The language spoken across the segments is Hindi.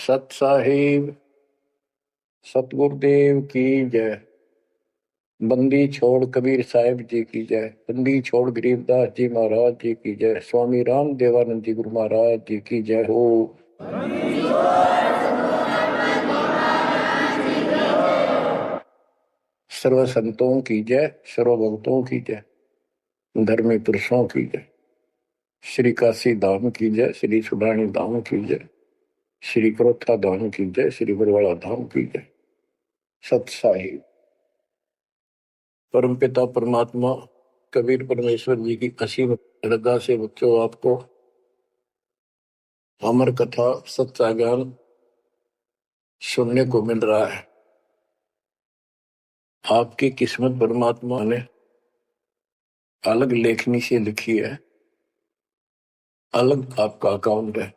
सत साहिब सतगुरुदेव की जय। बंदी छोड़ कबीर साहिब जी की जय। बंदी छोड़ गरीबदास जी महाराज जी की जय। स्वामी राम देवानंद जी गुरु महाराज जी की जय हो। सर्व संतों की जय, सर्व भक्तों की जय, धर्मी पुरुषों की जय। श्री काशी धाम की जय, श्री सुडानी धाम की जय, श्री क्रोथा धाम की जय, श्री बरवाड़ा धाम की जय। सत साहिब परमपिता परमात्मा कबीर परमेश्वर जी की असीम श्रद्धा से बच्चों आपको अमर कथा सच्चा ज्ञान सुनने को मिल रहा है। आपकी किस्मत परमात्मा ने अलग लेखनी से लिखी है, अलग आपका अकाउंट है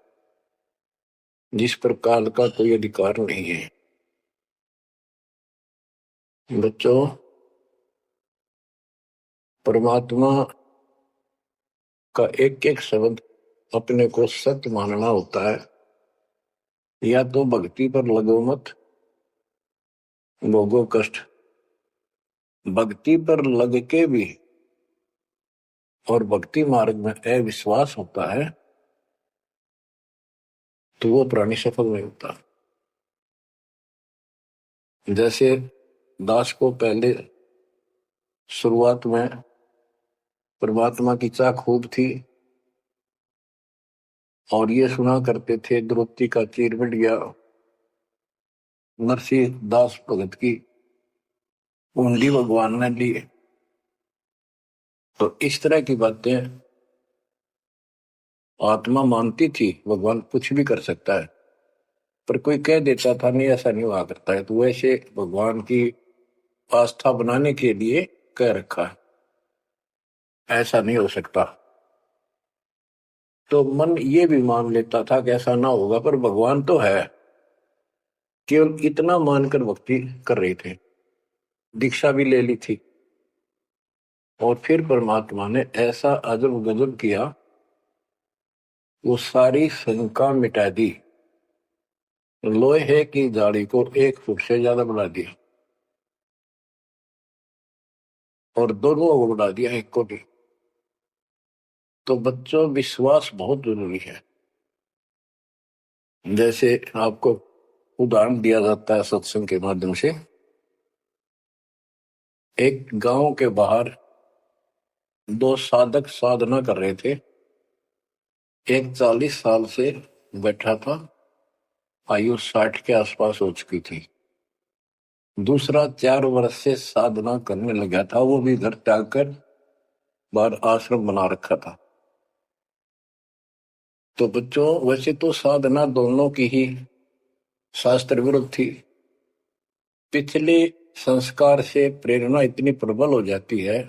जिस पर काल का कोई अधिकार नहीं है। बच्चों, परमात्मा का एक एक शब्द अपने को सत्य मानना होता है। या तो भक्ति पर लगो मत, भोगो कष्ट। भक्ति पर लग के भी और भक्ति मार्ग में अविश्वास होता है तो वो प्राणी सफल नहीं होता। जैसे दास को पहले शुरुआत में परमात्मा की चाह खूब थी और ये सुना करते थे द्रौपदी का चीर मिट गया, नरसिंह दास भगत की कुंडली भगवान ने ली। तो इस तरह की बातें आत्मा मानती थी, भगवान कुछ भी कर सकता है। पर कोई कह देता था नहीं ऐसा नहीं हुआ करता है, तो वैसे भगवान की आस्था बनाने के लिए कह रखा है ऐसा नहीं हो सकता। तो मन ये भी मान लेता था कि ऐसा ना होगा, पर भगवान तो है। केवल इतना मानकर भक्ति कर रहे थे, दीक्षा भी ले ली थी। और फिर परमात्मा ने ऐसा अजब गजब किया, वो सारी शंका मिटा दी। लोहे की जाली को 1 फुट से ज्यादा बढ़ा दिया और दोनों को बढ़ा दिया, एक को भी। तो बच्चों, विश्वास बहुत जरूरी है। जैसे आपको उदाहरण दिया जाता है सत्संग के माध्यम से। एक गांव के बाहर 2 साधक साधना कर रहे थे। एक 40 साल से बैठा था, आयु 60 के आसपास हो चुकी थी। दूसरा 4 वर्ष से साधना करने लगा था, वो भी घर त्याग कर बाहर आश्रम बना रखा था। तो बच्चों, वैसे तो साधना दोनों की ही शास्त्र विरुद्ध थी। पिछले संस्कार से प्रेरणा इतनी प्रबल हो जाती है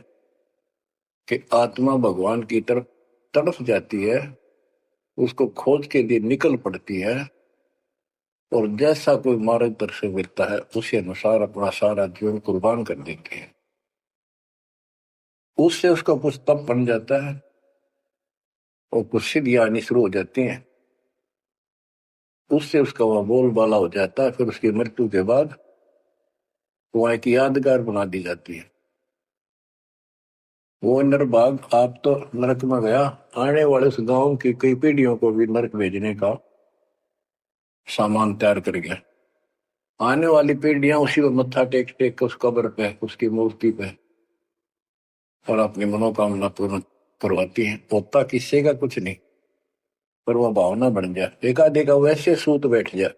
कि आत्मा भगवान की तरफ तड़प जाती है, उसको खोज के लिए निकल पड़ती है और जैसा कोई मार्गदर्शन मिलता है उसी अनुसार अपना सारा जीवन कुर्बान कर देती है। उससे उसका कुछ तप बन जाता है और कुछ सिद्धियां आनी शुरू हो जाती हैं। उससे उसका वह बोलबाला हो जाता है। फिर उसकी मृत्यु के बाद वह एक यादगार बना दी जाती है। वो नरभाग आप तो नरक में गया, आने वाले उस गांव की कई पीढ़ियों को भी नरक भेजने का सामान तैयार कर गया। आने वाली पीढ़ियां उसी को मत्था टेक टेक उस कब्र पे, उसकी मूर्ति पे और अपनी मनोकामना पूर्ण करवाती है। होता किसी का कुछ नहीं, पर वह भावना बन जाए, एकाधिका वैसे सूत बैठ जाए,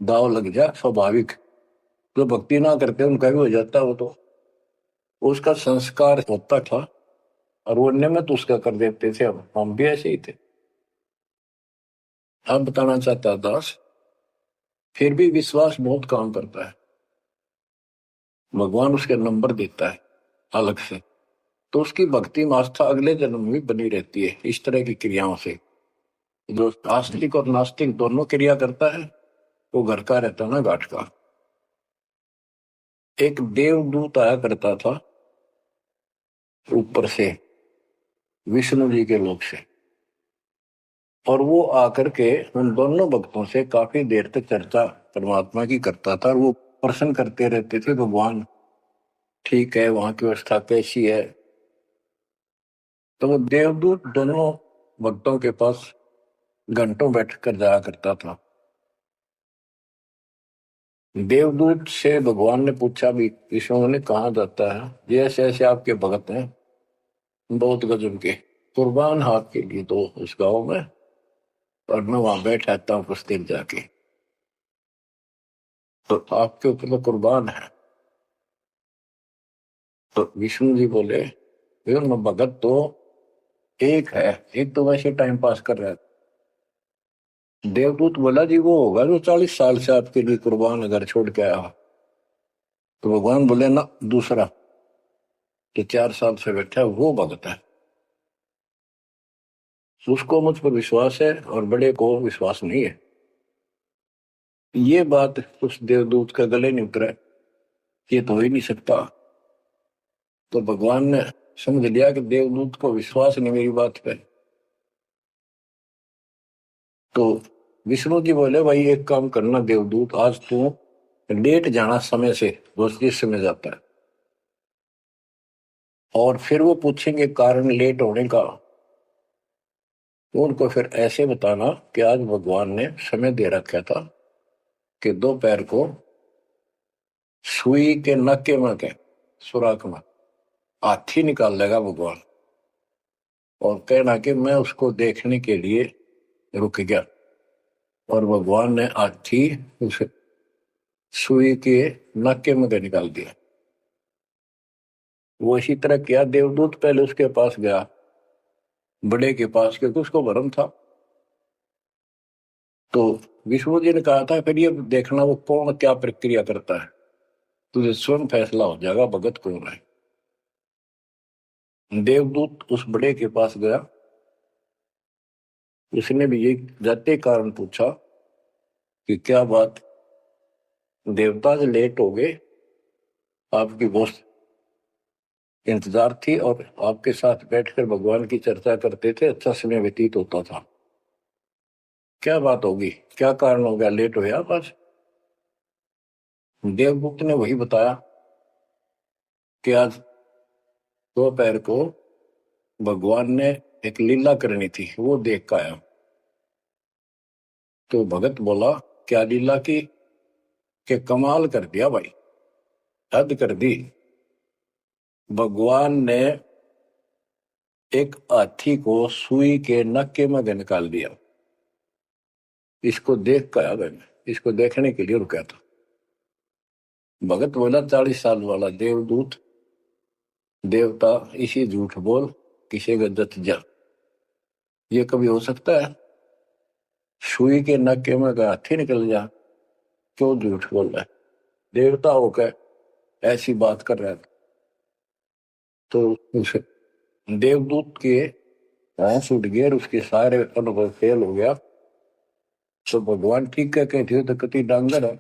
दाव लग जाए स्वाभाविक। जो भक्ति ना करते उनका भी हो जाता, वो तो उसका संस्कार होता था और वो नियमित उसका कर देते थे। हम भी ऐसे ही थे। अब बताना चाहता दास, फिर भी विश्वास बहुत काम करता है। भगवान उसके नंबर देता है अलग से, तो उसकी भक्ति में आस्था अगले जन्म में भी बनी रहती है। इस तरह की क्रियाओं से जो आस्तिक और नास्तिक दोनों क्रिया करता है, वो घर का रहता ना घाट का। एक देवदूत आया करता था ऊपर से, विष्णु जी के लोक से। और वो आकर के उन दोनों भक्तों से काफी देर तक चर्चा परमात्मा की करता था, और वो प्रश्न करते रहते थे, भगवान ठीक है, वहां की व्यवस्था कैसी है। तो वो देवदूत दोनों भक्तों के पास घंटों बैठ कर जाया करता था। देवदूत से भगवान ने पूछा भी, विष्णु ने कहा जाता है ये ऐसे ऐसे आपके भगत हैं, बहुत गजब के, कुर्बान हाथ के लिए तो उस गांव में, और मैं वहां बैठ रहता हूँ कुछ देर जाके, तो आपके ऊपर तो कुर्बान है। तो विष्णु जी बोले, मैं भगत तो एक है, एक तो वैसे टाइम पास कर रहा है। देवदूत बोला, जी वो होगा जो 40 साल से आपके लिए कुर्बान घर छोड़ के आया। तो भगवान बोले, ना, दूसरा जो 4 साल से बैठा है वो भगत है, उसको मुझ पर विश्वास है और बड़े को विश्वास नहीं है। ये बात उस देवदूत का गले नहीं उतरा, ये तो हो ही नहीं सकता। तो भगवान ने समझ लिया कि देवदूत को विश्वास नहीं मेरी बात पे। तो विष्णु जी बोले, भाई एक काम करना देवदूत, आज तू लेट जाना समय से, दोस्त जिस समय जाता है, और फिर वो पूछेंगे कारण लेट होने का, उनको फिर ऐसे बताना कि आज भगवान ने समय दे रखा था कि दोपहर को सुई के नक्के में के सुराख में हाथी निकाल लेगा भगवान, और कहना कि मैं उसको देखने के लिए रुक गया, और भगवान ने हाथी उस सुई के नक्के में के निकाल दिया। वो इसी तरह किया, देवदूत पहले उसके पास गया, बड़े के पास, क्योंकि उसको भरम था। तो विष्णु जी ने कहा था, फिर ये देखना वो कौन क्या प्रक्रिया करता है, तुझे स्वयं फैसला हो जाएगा भगत कौन है। देवदूत उस बड़े के पास गया, उसने भी ये जाते कारण पूछा कि क्या बात, देवता से लेट हो गए, आपकी बहुत इंतजार थी, और आपके साथ बैठकर भगवान की चर्चा करते थे, अच्छा समय व्यतीत होता था, क्या बात होगी, क्या कारण हो गया, लेट हो गया बस। देवगुप्त ने वही बताया कि आज दोपहर को भगवान ने एक लीला करनी थी, वो देख कर आया। तो भगत बोला, क्या लीला की, कि कमाल कर दिया भाई, हद कर दी। भगवान ने एक हाथी को सुई के नक्के में निकाल दिया, इसको देख कर आया मैंने, इसको देखने के लिए रुका था। भगत बोला, 40 साल वाला देवदूत देवता इसी झूठ बोल, किसी का जत जा, ये कभी हो सकता है? सुई के नक्के में का हाथी निकल जा, क्यों झूठ बोल रहा है, देवता होकर ऐसी बात कर रहा है। तो उस देवदूत के होश उठ गए, उसके सारे अनुभव फेल हो गया। तो भगवान ठीक कह के थे, तो कति डांगर है,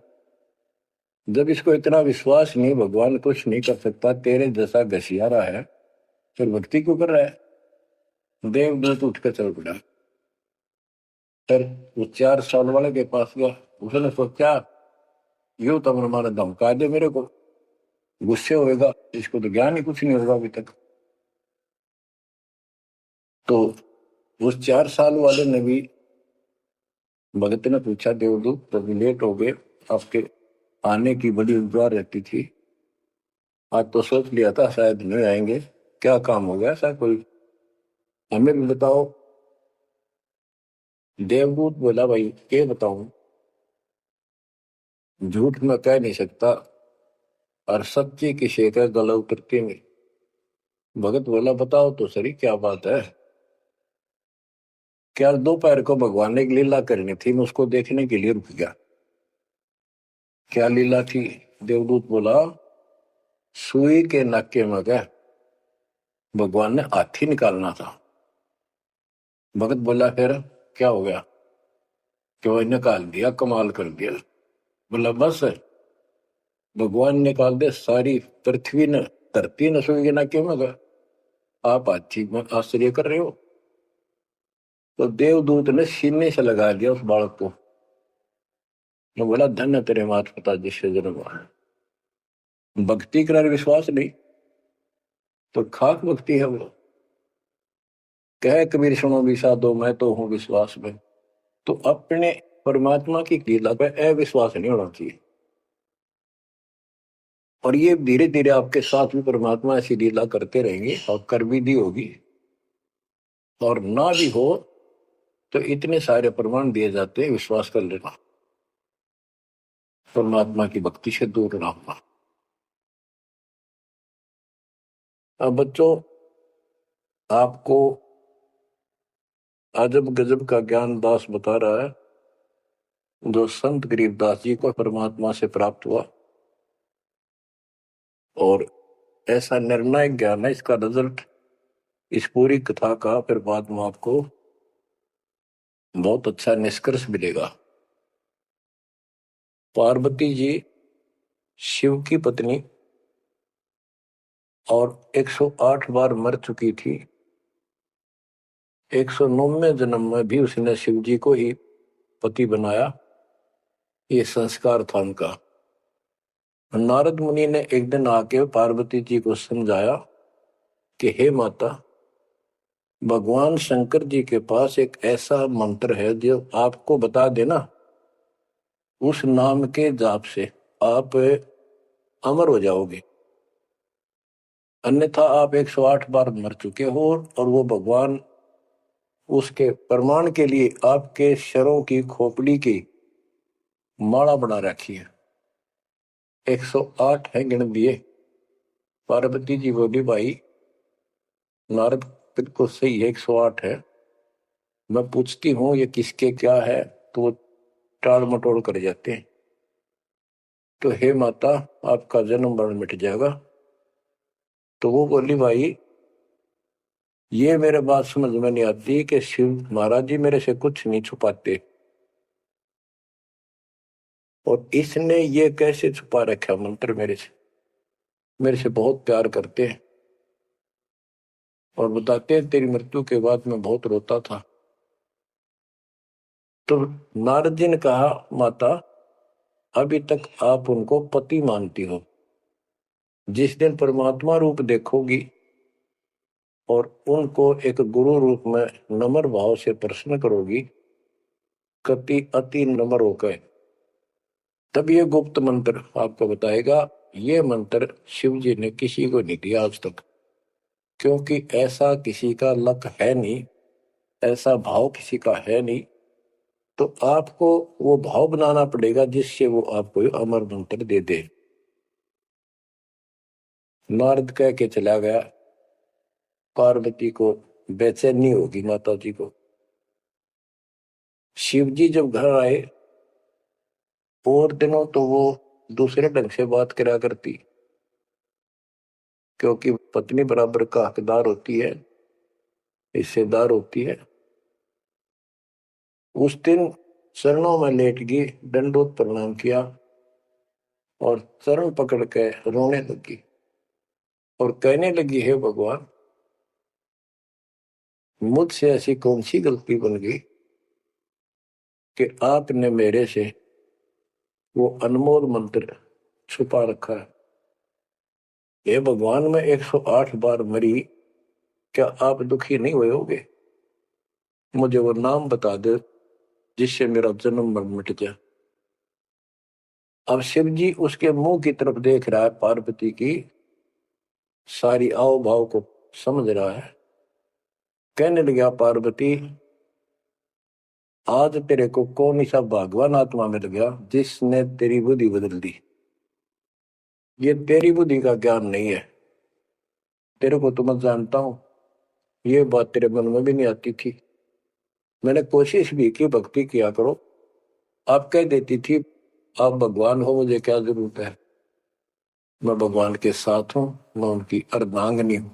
जब इसको इतना विश्वास नहीं, भगवान कुछ नहीं कर सकता, तेरे जैसा घसियारा है, फिर भक्ति क्यों कर रहा है। देवदूत उठकर चल पड़ा, फिर वो 4 साल वाले के पास गया, उसने सोचा यूं तो मारा धमका दे मेरे को, गुस्से होएगा, इसको तो ज्ञान ही कुछ नहीं होगा अभी तक। तो उस 4 साल वाले ने भी, भगत ने पूछा, देवदूत तो लेट हो गए, आपके आने की बड़ी इंतजार रहती थी, आज तो सोच लिया था शायद नहीं आएंगे, क्या काम हो गया ऐसा कोई, हमें भी बताओ। देवदूत बोला, भाई क्या बताऊं, झूठ में कह नहीं सकता, और सच्ची की शेखर गला उतरती नहीं। भगत बोला, बताओ तो सही क्या बात है। क्या दोपहर को भगवान ने एक लीला करनी थी, मैं उसको देखने के लिए रुक गया। क्या लीला थी? देवदूत बोला, सुई के नक्के में गए, भगवान ने हाथी निकालना था। भगत बोला, फिर क्या हो गया? क्यों निकाल दिया, कमाल कर दिया। बोला, बस भगवान निकाल दे, सारी पृथ्वी ने, धरती न सुई के नक्के में गए, आप हाथी में आश्चर्य कर रहे हो। तो देवदूत ने सीने से लगा दिया उस बालक को। तो बोला धन्य तेरे माता पिता जिससे जन्म हुआ है। भक्ति कर विश्वास नहीं तो खाक भक्ति है वो। कह कबीर सुनो विसा दो मैं तो हूं विश्वास में। तो अपने परमात्मा की लीला पर अविश्वास नहीं होना चाहिए। और ये धीरे धीरे आपके साथ भी परमात्मा ऐसी लीला करते रहेंगे और कर भी दी होगी। और ना भी हो तो इतने सारे प्रमाण दिए जाते हैं, विश्वास कर लेना। परमात्मा की भक्ति से दूर ना होना। अब बच्चों आपको अजब गजब का ज्ञान दास बता रहा है जो संत गरीबदास जी को परमात्मा से प्राप्त हुआ। और ऐसा निर्णायक ज्ञान है, इसका रिजल्ट इस पूरी कथा का फिर बाद में आपको बहुत अच्छा निष्कर्ष मिलेगा। पार्वती जी शिव की पत्नी और 108 बार मर चुकी थी। 109वें जन्म में भी उसने शिव जी को ही पति बनाया। ये संस्कार था उनका। नारद मुनि ने एक दिन आके पार्वती जी को समझाया कि हे माता, भगवान शंकर जी के पास एक ऐसा मंत्र है जो आपको बता देना, उस नाम के जाप से आप अमर हो जाओगे, अन्यथा आप 108 बार मर चुके हो। और वो भगवान उसके प्रमाण के लिए आपके शरों की खोपड़ी की माला बना रखी है। 108 है गिन दिए। पार्वती जी बोली भाई नारद बिल्कुल सही है, 108 है। मैं पूछती हूँ ये किसके क्या है तो वो टाल मटोल कर जाते हैं। तो हे माता आपका जन्म मरण मिट जाएगा। तो वो बोली भाई ये मेरे बात समझ में नहीं आती कि शिव महाराज जी मेरे से कुछ नहीं छुपाते, और इसने ये कैसे छुपा रखा मंत्र मेरे से बहुत प्यार करते हैं। और बताते हैं तेरी मृत्यु के बाद मैं बहुत रोता था। तो नारद जी ने कहा माता अभी तक आप उनको पति मानती हो, जिस दिन परमात्मा रूप देखोगी और उनको एक गुरु रूप में नम्र भाव से प्रश्न करोगी, कति अति नम्र होकर, तब ये गुप्त मंत्र आपको बताएगा। ये मंत्र शिव जी ने किसी को नहीं दिया आज तक, क्योंकि ऐसा किसी का लक है नहीं, ऐसा भाव किसी का है नहीं। तो आपको वो भाव बनाना पड़ेगा जिससे वो आपको अमर मंत्र दे दे। नारद कह के चला गया। पार्वती को बेचैनी होगी माता जी को। शिव जी जब घर आए और दिनों तो वो दूसरे ढंग से बात करा करती, क्योंकि पत्नी बराबर का हकदार होती है, हिस्सेदार होती है। उस दिन चरणों में लेट गई, दंडोत प्रणाम किया और चरण पकड़ के रोने लगी और कहने लगी हे भगवान मुझसे ऐसी कौन सी गलती बन गई कि आपने मेरे से वो अनमोल मंत्र छुपा रखा है। हे भगवान मैं 108 बार मरी, क्या आप दुखी नहीं हुए होगे? मुझे वो नाम बता दे जिससे मेरा जन्म मरण मिट जाए। अब शिव जी उसके मुंह की तरफ देख रहा है, पार्वती की सारी आओ भाव को समझ रहा है। कहने लगा पार्वती आज तेरे को कौन सा भगवान आत्मा मिल गया जिसने तेरी बुद्धि बदल दी। ये तेरी बुद्धि का ज्ञान नहीं है, तेरे को तो मैं जानता हूं, ये बात तेरे मन में भी नहीं आती थी। मैंने कोशिश भी की भक्ति किया करो, आप कह देती थी आप भगवान हो, मुझे क्या जरूरत है, मैं भगवान के साथ हूं, मैं उनकी अर्धांगिनी हूं।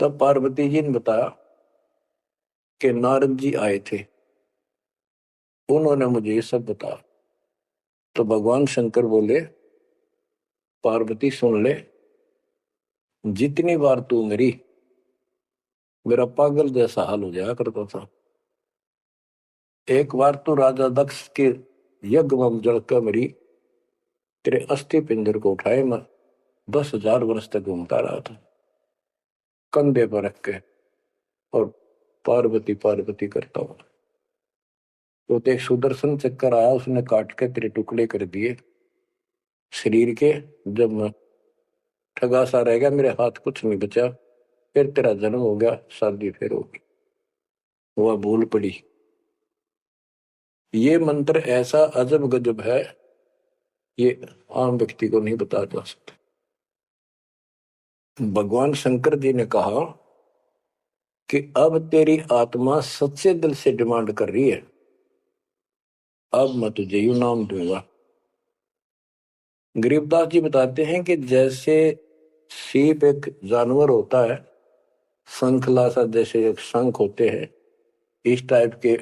तब पार्वती जी ने बताया कि नारद जी आए थे, उन्होंने मुझे ये सब बताया। तो भगवान शंकर बोले पार्वती सुन ले, जितनी बार तू मरी मेरा पागल जैसा हाल हो जाया करता था। एक बार तो राजा दक्ष के यज्ञ में जलकर मरी, तेरे अस्थि पिंजर को उठाए मैं 10,000 वर्ष तक घूमता रहा था कंधे पर रख के, और पार्वती पार्वती करता हूं। तो एक सुदर्शन चक्कर आया, उसने काट के तेरे टुकड़े कर दिए शरीर के। जब मैं ठगा सा रह गया, मेरे हाथ कुछ नहीं बचा, फिर तेरा जन्म हो गया, शादी फिर होगी, वह भूल पड़ी। ये मंत्र ऐसा अजब गजब है, ये आम व्यक्ति को नहीं बता जा सकता। भगवान शंकर जी ने कहा कि अब तेरी आत्मा सच्चे दिल से डिमांड कर रही है, अब मैं तुझे यू नाम दूंगा। गरीबदास जी बताते हैं कि जैसे सीप एक जानवर होता है, शंखला सा जैसे एक शंख होते हैं, इस टाइप के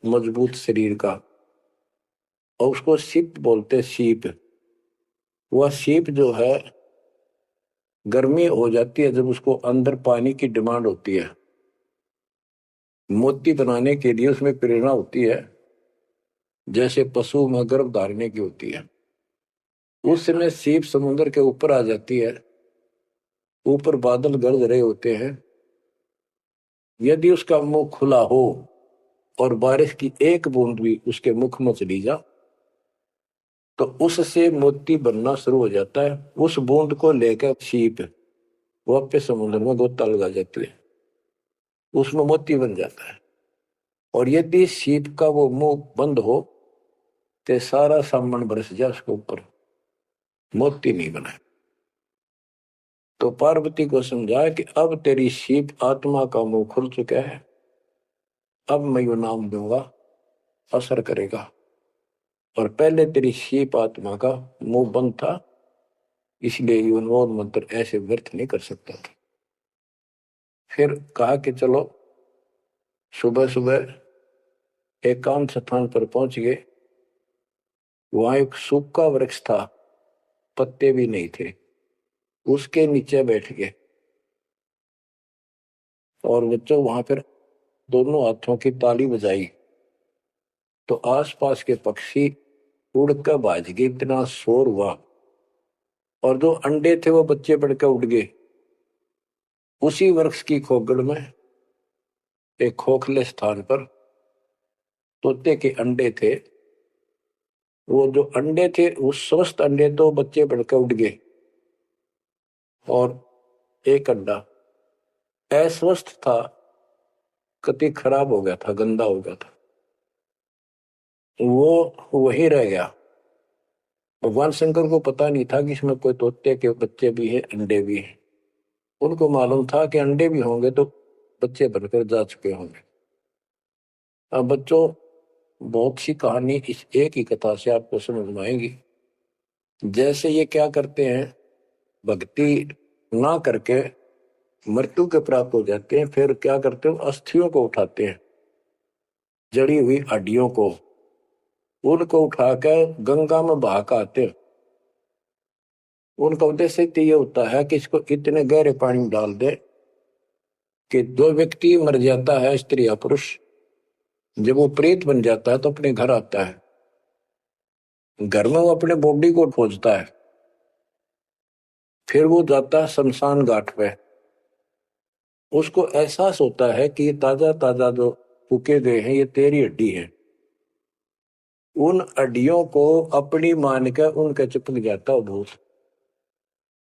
मजबूत शरीर का, और उसको सीप बोलते, सीप। वह सीप जो है, गर्मी हो जाती है जब उसको अंदर पानी की डिमांड होती है, मोती बनाने के लिए उसमें प्रेरणा होती है, जैसे पशु में गर्भ धारने की होती है। उस समय सीप समुद्र के ऊपर आ जाती है, ऊपर बादल गरज रहे होते हैं, यदि उसका मुंह खुला हो और बारिश की एक बूंद भी उसके मुख में चली जा, तो उससे मोती बनना शुरू हो जाता है। उस बूंद को लेकर सीप वापस समुद्र में गोता लगा जाती है, उसमें मोती बन जाता है। और यदि सीप का वो मुंह बंद हो तो सारा सामान बरस जाए उसके ऊपर, मोती नहीं बना। तो पार्वती को समझाया कि अब तेरी सीप आत्मा का मुंह खुल चुका है, अब मैं यू नाम दूंगा, असर करेगा। और पहले तेरी सीप आत्मा का मुंह बंद था, इसलिए ये उन्मोद मंत्र ऐसे व्यर्थ नहीं कर सकता था। फिर कहा कि चलो, सुबह सुबह एकांत स्थान पर पहुंच गए। वहां एक सूखा वृक्ष था, पत्ते भी नहीं थे, उसके नीचे बैठ गए। और बच्चों वहां पर दोनों हाथों की ताली बजाई, तो आसपास के पक्षी उड़कर भाज गए, इतना शोर हुआ। और जो अंडे थे वो बच्चे बढ़कर उड़ गए। उसी वृक्ष की खोगड़ में एक खोखले स्थान पर तोते के अंडे थे। वो जो अंडे थे, उस स्वस्थ अंडे तो बच्चे बढ़कर उड़ गए, और एक अंडा अस्वस्थ था, कति खराब हो गया था, गंदा हो गया था, वो वही रह गया। भगवान शंकर को पता नहीं था कि इसमें कोई तोते के बच्चे भी हैं, अंडे भी हैं। उनको मालूम था कि अंडे भी होंगे तो बच्चे बनकर जा चुके होंगे। अब बच्चों, बहुत सी कहानी इस एक ही कथा से आपको समझ में आएगी। जैसे ये क्या करते हैं, भक्ति ना करके मृत्यु के प्राप्त हो जाते हैं, फिर क्या करते हो, अस्थियों को उठाते हैं, जड़ी हुई हड्डियों को, उनको उठाकर गंगा में बहा के आते हैं। उनका उद्देश्य तो ये होता है कि इसको इतने गहरे पानी में डाल दे कि दो व्यक्ति मर जाता है, स्त्री या पुरुष, जब वो प्रेत बन जाता है तो अपने घर आता है। घर में वो अपने बॉडी को खोजता है, फिर वो जाता है शमशान घाट पे। उसको एहसास होता है कि ये ताजा ताजा जो फूके गए हैं, ये तेरी हड्डी है। उन हड्डियों को अपनी मान कर उनके चिपक जाता है भूत,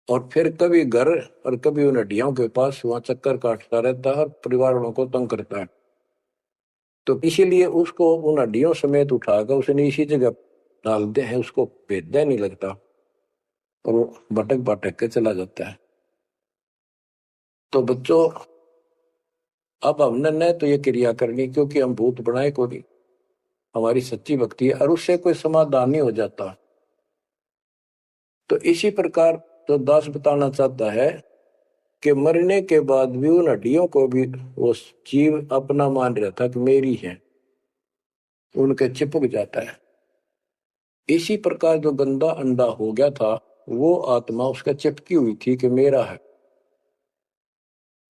और फिर कभी घर और कभी उन हड्डियों के पास वहां चक्कर काटता रहता है और परिवार वालों को तंग करता है। तो इसीलिए उसको उन हड्डियों समेत उठाकर उसने इसी जगह डालते हैं, उसको भेदा नहीं लगता, और वो भटक भटक के चला जाता है। तो बच्चों, अब हमने न तो ये क्रिया करनी, क्योंकि हम भूत बनाए को नहीं, हमारी सच्ची भक्ति है, और उससे कोई समाधान नहीं हो जाता। तो इसी प्रकार जो दास बताना चाहता है कि मरने के बाद भी उन हड्डियों को भी वो जीव अपना मान रहा था कि मेरी है, उनके चिपक जाता है। इसी प्रकार जो गंदा अंडा हो गया था, वो आत्मा उसका चिपकी हुई थी कि मेरा है,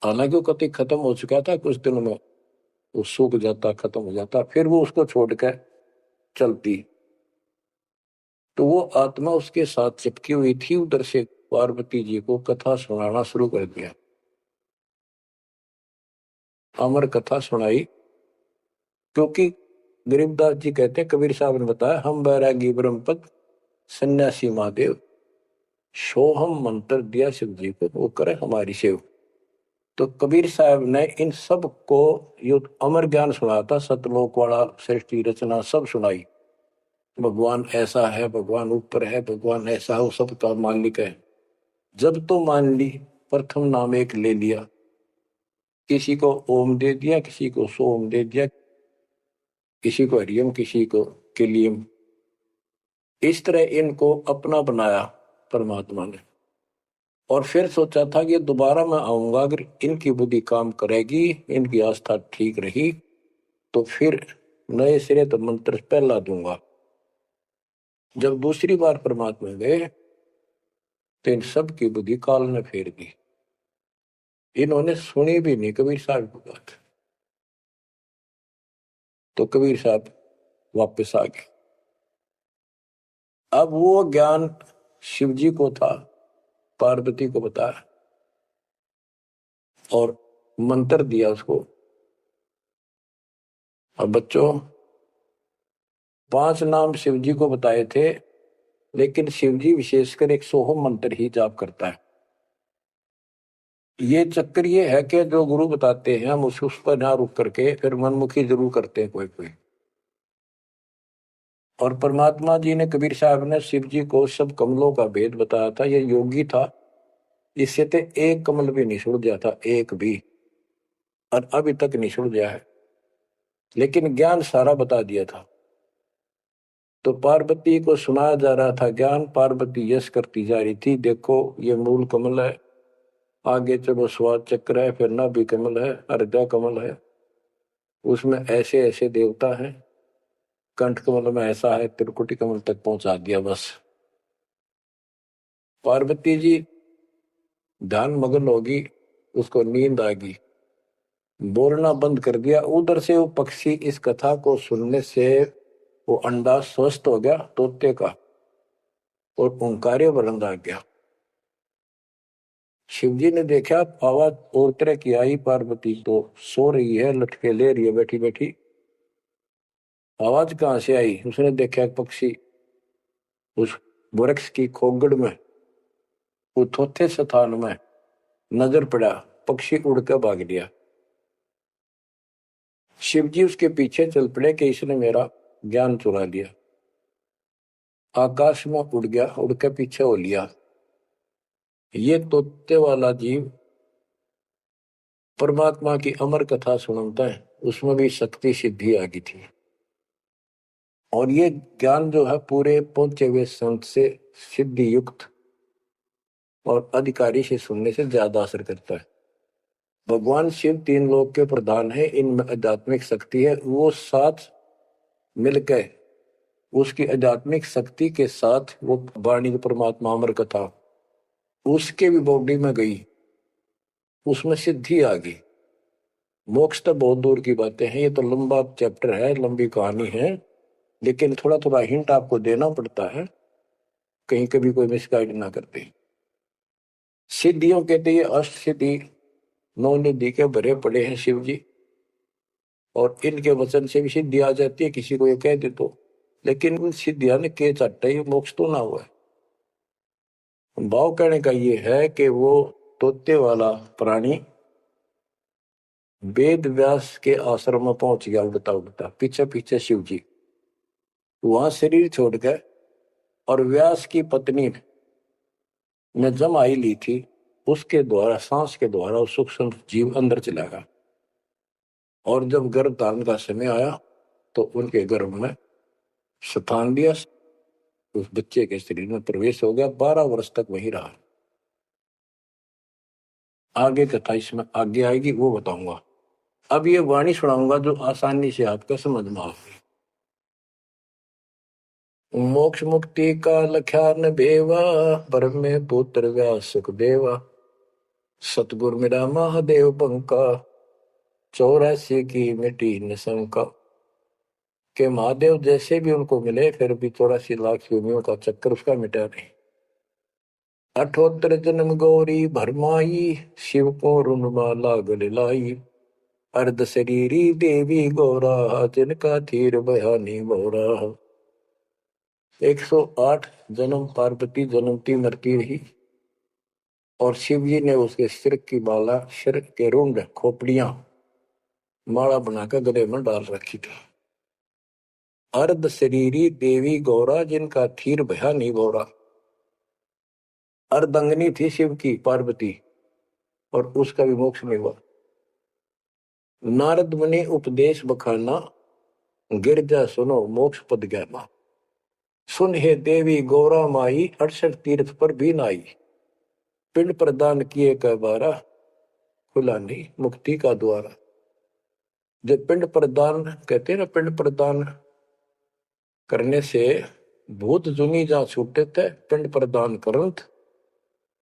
हालांकि वो कति खत्म हो चुका था, कुछ दिनों में वो सूख जाता, खत्म हो जाता, फिर वो उसको छोड़कर चलती। तो वो आत्मा उसके साथ चिपकी हुई थी, उधर से पार्वती जी को कथा सुनाना शुरू कर दिया। अमर कथा सुनाई, क्योंकि गरीबदास जी कहते हैं, कबीर साहब ने बताया, हम बैरागी ब्रह्मपद सन्यासी महादेव, सोहम मंत्र दिया शिव जी को, वो करे हमारी सेव। तो कबीर साहब ने इन सब को यो अमर ज्ञान सुनाया था, सतलोक वाला, सृष्टि रचना सब सुनाई। भगवान ऐसा है, भगवान ऊपर है, भगवान ऐसा है, वो सबका मालिक है। जब तो मान ली, प्रथम नाम एक ले लिया, किसी को ओम दे दिया, किसी को सोम दे दिया, किसी को हरियम, किसी को किलियम। इस तरह इनको अपना बनाया परमात्मा ने। और फिर सोचा था कि दोबारा मैं आऊंगा, अगर इनकी बुद्धि काम करेगी, इनकी आस्था ठीक रही, तो फिर नए सिरे तो मंत्र पहला दूंगा। जब दूसरी बार परमात्मा गए, तो इन सब की बुद्धि काल ने फेर दी। इन्होंने सुनी भी नहीं कबीर साहब की बात। तो कबीर साहब वापस आ गए। अब वो ज्ञान शिव जी को था, पार्वती को बताया और मंत्र दिया उसको। अब बच्चों, 5 नाम शिव जी को बताए थे, लेकिन शिव जी विशेषकर एक सोहम मंत्र ही जाप करता है। ये चक्कर ये है कि जो गुरु बताते हैं, हम उस पर ना रुक करके फिर मनमुखी जरूर करते हैं कोई कोई। और परमात्मा जी ने, कबीर साहब ने शिव जी को सब कमलों का भेद बताया था। ये योगी था, इससे तो एक कमल भी नहीं सुलझा था, एक भी, और अभी तक नहीं सुलझा है, लेकिन ज्ञान सारा बता दिया था। तो पार्वती को सुनाया जा रहा था ज्ञान, पार्वती यश करती जा रही थी, देखो ये मूल कमल है, आगे चलो स्वाद चक्र है, फिर नाभि कमल है, अर्धा कमल है, उसमें ऐसे ऐसे देवता हैं, कंठ कमल में ऐसा है, त्रिकुटी कमल तक पहुंचा दिया बस। पार्वती जी ध्यान मग्न होगी, उसको नींद आ गई, बोलना बंद कर दिया। उधर से वो पक्षी इस कथा को सुनने से वो अंडा स्वस्थ हो गया तोते का, और ओंकार्य बुलंद आ गया। शिव जी ने देखा आवाज और तरह की आई, पार्वती तो सो रही है, लटके ले रही है बैठी बैठी, आवाज कहां से आई? उसने देखा पक्षी उस वृक्ष की खोगड़ में, वो थोथे स्थान में नजर पड़ा, पक्षी उड़ कर भाग लिया। शिव जी उसके पीछे चल पड़े कि इसने मेरा ज्ञान चुरा लिया। आकाश में उड़ गया, उड़ के पीछे हो लिया। ये तोते वाला जीव परमात्मा की अमर कथा सुनता है, उसमें भी शक्ति सिद्धि आ गई थी। और ये ज्ञान जो है पूरे पहुंचे हुए संत से सिद्धि युक्त और अधिकारी से सुनने से ज्यादा असर करता है। भगवान शिव 3 लोक के प्रधान है, इनमें आध्यात्मिक शक्ति है, वो साथ मिलकर उसकी आध्यात्मिक शक्ति के साथ वो वाणी परमात्मा अमर कथा उसके भी बॉडी में गई, उसमें सिद्धि आ गई। मोक्ष तो बहुत दूर की बातें हैं, ये तो लंबा चैप्टर है, लंबी कहानी है, लेकिन थोड़ा थोड़ा हिंट आपको देना पड़ता है, कहीं कभी कोई मिसगाइड ना करते। सिद्धियों कहते ये अष्ट सिद्धि 9 निधि के भरे पड़े हैं शिव जी, और इनके वचन से भी सिद्धि आ जाती है, किसी को ये कह दे तो। लेकिन उन सिद्धियां ने के चाटा, ये मोक्ष तो ना हुआ है। भाव कहने का ये है कि वो तोते वाला प्राणी वेद व्यास के आश्रम में पहुंच गया, उड़ता उड़ता पीछे पीछे शिव जी, वहां शरीर छोड़ गए, और व्यास की पत्नी ने जमाई ली थी, उसके द्वारा सांस के द्वारा वो सूक्ष्म जीव अंदर चला गया। और जब गर्भ धारण का समय आया, तो उनके गर्भ में स्थान दिया, उस बच्चे के शरीर में प्रवेश हो गया, 12 वर्ष तक वही रहा। आगे कथा इसमें आगे आएगी, वो बताऊंगा। अब ये वाणी सुनाऊंगा जो आसानी से आपका समझ में आएगी। मोक्ष मुक्ति का लख्यान बेवा, ब्रह्म पुत्र व्यास सुखदेवा, सतगुर मेरा महादेव पंका, 84 की मिटी न शंका। के महादेव जैसे भी उनको मिले फिर भी 84 लाख योनियों का चक्कर उसका मिटा नहीं। 78 जन्म गौरी भरमाई, शिव को रुणमाला गले लाई। अर्ध शरीरी देवी गौरा, जिनका थीर बयानी मोरा। 108 जन्म पार्वती जन्मती मरती रही और शिव जी ने उसके सिर की माला, सिर के रुंड खोपड़ियां माला बनाकर गले में डाल रखी थी। अर्ध शरीरी देवी गौरा, जिनका थीर भया नहीं बोरा। अर्धंगनी थी शिव की पार्वती और उसका भी मोक्ष नहीं हुआ। नारद मुनि उपदेश बखाना, गिरजा सुनो मोक्ष पद ज्ञाना। सुन हे देवी गौरा माई, 68 तीर्थ पर भी नाई। पिंड प्रदान किए का बारा, खुला नहीं मुक्ति का द्वारा। जब पिंड प्रदान कहते हैं ना, पिंड प्रदान करने से भूत जुनी जा छूटे थे, पिंड प्रदान करंत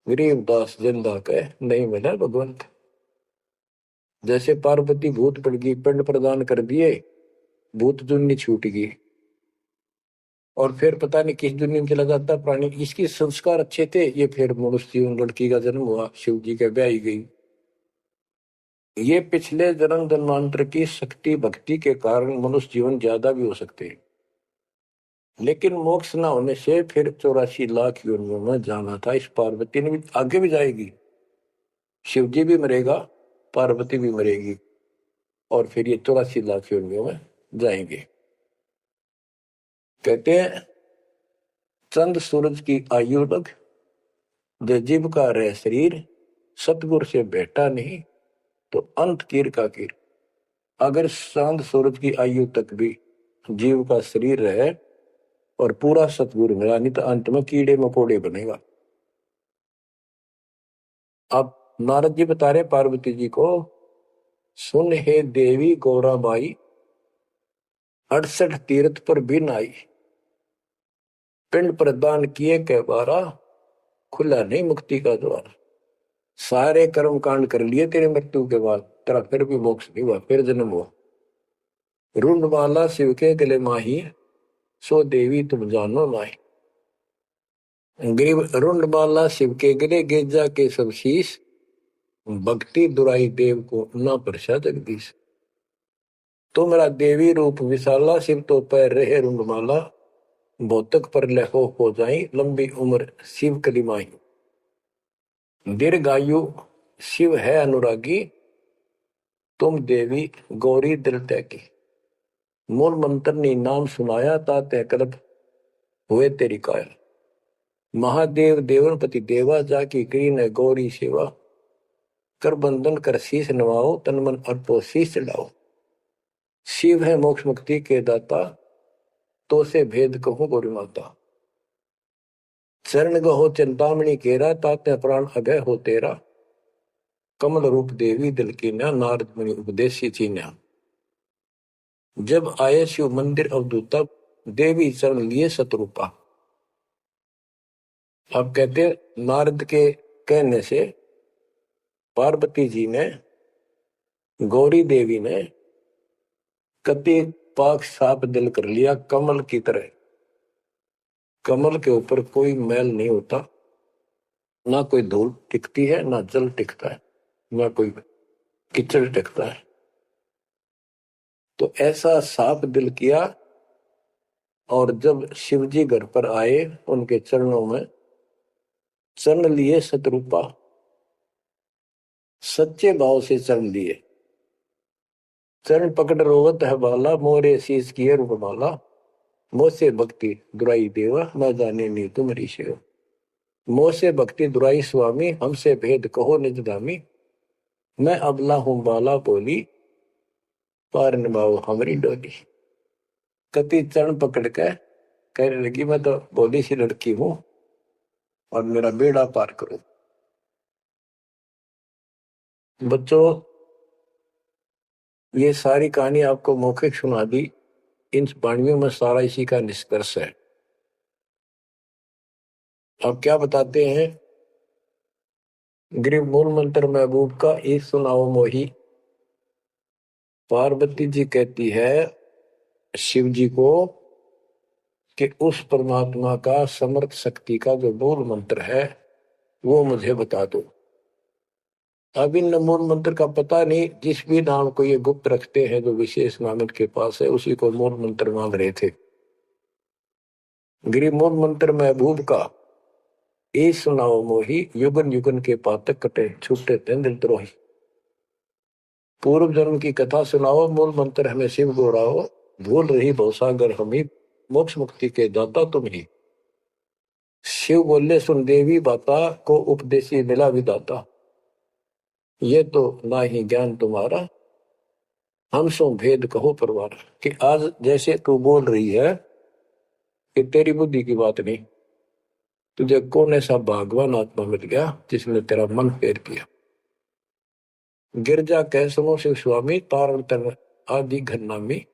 गरीबदास जिंदा के नहीं मिला भगवंत। जैसे पार्वती भूत पड़ गई, पिंड प्रदान कर दिए, भूत जुनी छूट गई और फिर पता नहीं किस दुनिया में चला जाता प्राणी। इसकी संस्कार अच्छे थे, ये फिर मनुष्य लड़की का जन्म हुआ, शिव जी के ब्याह गई। ये पिछले जन्म जन्मांतर की शक्ति भक्ति के कारण मनुष्य जीवन ज्यादा भी हो सकते हैं, लेकिन मोक्ष ना होने से फिर 84 लाख योनियों में जाना था। इस पार्वती ने भी आगे भी जाएगी, शिव जी भी मरेगा, पार्वती भी मरेगी और फिर ये 84 लाख योनियों में जाएंगे। कहते हैं चंद सूरज की आयु लग, जो जीव का रह शरीर, सतगुर से बेटा नहीं तो अंत कीर का कीर। अगर चांद सूरज की आयु तक भी जीव का शरीर रहे और पूरा सतगुरु मिला नहीं तो अंत में कीड़े मकोड़े बनेगा। अब नारद जी बता रहे पार्वती जी को, सुन हे देवी गौरा बाई, 68 तीर्थ पर भी नाई। पिंड प्रदान किए के बारा, खुला नहीं मुक्ति का द्वार। सारे कर्म कांड कर लिए तेरे मृत्यु के बाद, तेरा फिर भी मोक्ष नहीं हुआ, फिर जन्म हुआ। रुंडमाला शिव के गले माही, सो देवी तुम जानो नाई। गरीब रुंडमाला शिव के गले, गेजा के सब शीश। भक्ति दुराई देव को ना परसा जगदीश। तो मेरा देवी रूप विशाला, शिव तो पैर रहे रुंडमाला। भौतक पर लहो हो जाई, लंबी उम्र शिव कलिमाई। दीर्घायु शिव है अनुरागी, तुम देवी गौरी दिल की। मूल मंत्र ने नाम सुनाया, ताते कल्प हुए तेरी काया। महादेव देवनपति देवा, जाकी करी न गौरी सेवा। कर बंधन कर शीश नवाओ, तन मन अर्पो शीश चढ़ाओ। शिव है मोक्ष मुक्ति के दाता, तो से भेद कहो गौरी माता। चरण गहो चिंतामणि केरा, ताते प्राण अभय हो तेरा। कमल रूप देवी दिल की न्या, नारद मुनि उपदेशी चीन्या। जब आए शिव मंदिर अवधूता, देवी चरण लिए सतरूपा। अब कहते नारद के कहने से पार्वती जी ने, गौरी देवी ने कति पाक साफ दिल कर लिया, कमल की तरह। कमल के ऊपर कोई मैल नहीं होता, ना कोई धूल टिकती है, ना जल टिकता है, ना कोई कीचड़ टिकता है। तो ऐसा साफ दिल किया और जब शिवजी घर पर आए, उनके चरणों में चरण लिए सतरूपा। सच्चे भाव से चरण लिए। चरण पकड़ रोवत है बाला, मोरे शीश किए रूपमाला। मोसे भक्ति दुराई देवा, न जाने नी तुम्हारी सेवा। मोसे भक्ति दुराई स्वामी, हमसे भेद कहो निज दामी। मैं अबला हूं बाला बोली, पार निभाओ हमारी डोली। कति चरण पकड़ के कहने लगी, मैं तो भोली सी लड़की हूं और मेरा बेड़ा पार करो। बच्चों, ये सारी कहानी आपको मौखिक सुना दी, इन वाणियों में सारा इसी का निष्कर्ष है। अब क्या बताते हैं गरीब मूल मंत्र महबूब का एक सुनाओ मोही। पार्वती जी कहती है शिव जी को कि उस परमात्मा का समर्थ शक्ति का जो मूल मंत्र है वो मुझे बता दो। अब इन मूल मंत्र का पता नहीं, जिस भी नाम को ये गुप्त रखते हैं जो विशेष नाम इनके पास है उसी को मूल मंत्र मांग रहे थे। गिरी मूल मंत्र महबूब का ए सुनाओ मोही, युगन युगन के पातक कटे छूटे तेंद्र द्रोही। पूर्व जन्म की कथा सुनाओ, मूल मंत्र हमें शिव गोराओ, भूल रही भवसागर हमी, मोक्ष मुक्ति के दाता तुम ही। शिव बोले सुन देवी बाता को उपदेशी मिला विदाता, ये तो ना ही ज्ञान तुम्हारा, हम सो भेद कहो परवार। कि आज जैसे तू बोल रही है कि तेरी बुद्धि की बात नहीं, तुझे कौन ऐसा भगवान आत्मा मिल गया जिसने तेरा मन फेर किया। गिरजा कह सुनो शिव स्वामी, तारण तन आदि घरनामी,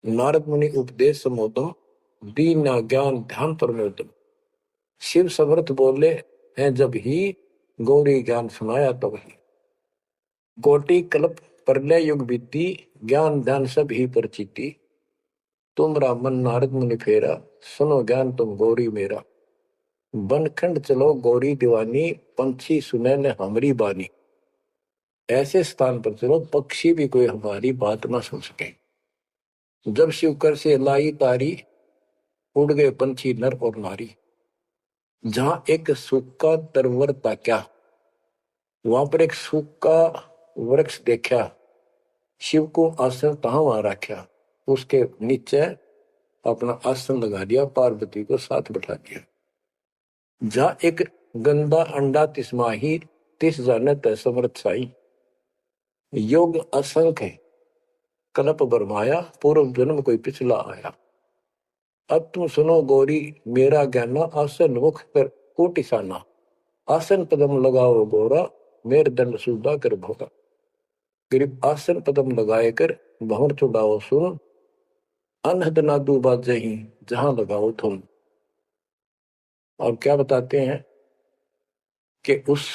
नारद मुनि उपदेश समोदो, दीन ज्ञान ध्यान परमोदम। शिव समर्थ बोले हैं जब ही, गौरी ज्ञान सुनाया तब ही। कोटि कल्प प्रलय युग बीती, ज्ञान ध्यान सब ही परचिति, तुमरा मन नारद मुनि फेरा, सुनो ज्ञान तुम गौरी मेरा। बनखंड चलो गौरी दीवानी, पंछी सुने न हमारी बानी। ऐसे स्थान पर चलो पक्षी भी कोई हमारी बात ना सुन सके। जब शिवकर से लाई तारी, उड़ गए पंछी नर और नारी। जहां एक सूखा तरवर ताक्या, वहां पर एक सूखा वृक्ष देखा, शिव को आसन तहां वहां रखा, उसके नीचे अपना आसन लगा दिया, पार्वती को साथ बैठा दिया। जहां एक गंदा अंडा तिस्माही, तिस जानत समर्थ साई। योग असंख्य कल्प बरमाया, पूर्व जन्म कोई पिछला आया। अब तुम सुनो गौरी मेरा ज्ञाना, आसन मुख कर कोटिसाना। आसन पदम लगाओ गौरा, मेर दंड सुधा कर भोगा। गरीब आसन पदम लगाए कर भंवर चुड़ाओ सुन, अनहद नादू बाजही जहां लगाओ तुम। और क्या बताते हैं कि उस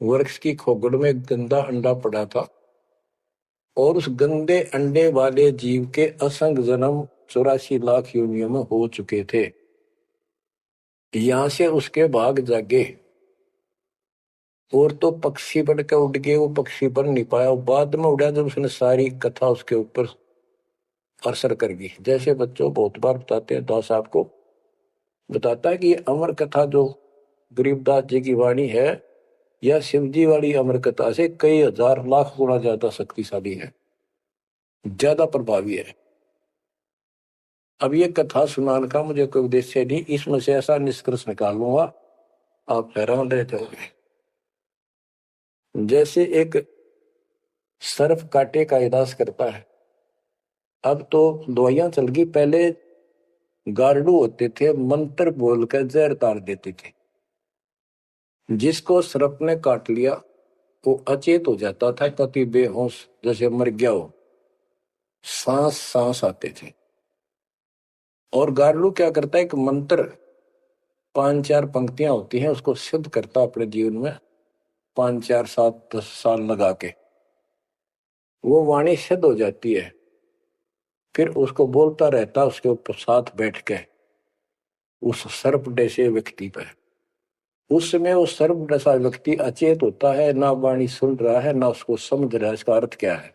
वृक्ष की खोगड़ में गंदा अंडा पड़ा था और उस गंदे अंडे वाले जीव के असंग जन्म 84 लाख योनियों में हो चुके थे। यहां से उसके भाग जागे और तो पक्षी बन के उड़ गए, वो पक्षी बन नहीं पाया, बाद में उड़ा जब उसने सारी कथा उसके ऊपर असर कर गई। जैसे बच्चों बहुत बार बताते हैं, दास आपको बताता है कि ये अमर कथा जो गरीबदास जी की वाणी है या शिव जी वाली अमर कथा से कई हजार लाख गुना ज्यादा शक्तिशाली है, ज्यादा प्रभावी है। अब ये कथा सुनाने का मुझे कोई उद्देश्य नहीं, इसमें से ऐसा निष्कर्ष निकाल लूंगा आप हैरान रह जाओगे। जैसे एक सर्प कांटे का इलाज करता है, अब तो दवाइयां चल गई, पहले गार्डू होते थे, मंत्र बोलकर जहर तार देते थे। जिसको सर्प ने काट लिया वो अचेत हो जाता था, कति बेहोश जैसे मर गया हो, सांस सांस आते थे। और गार्डू क्या करता है, एक मंत्र 5-4 पंक्तियां होती हैं, उसको सिद्ध करता अपने जीवन में 5-4-7-10 साल लगा के, वो वाणी सिद्ध हो जाती है। फिर उसको बोलता रहता उसके ऊपर साथ बैठ के उस सर्प जैसे व्यक्ति पर। उस समय वो सर्प जैसा व्यक्ति अचेत होता है, ना वाणी सुन रहा है ना उसको समझ रहा है इसका अर्थ क्या है।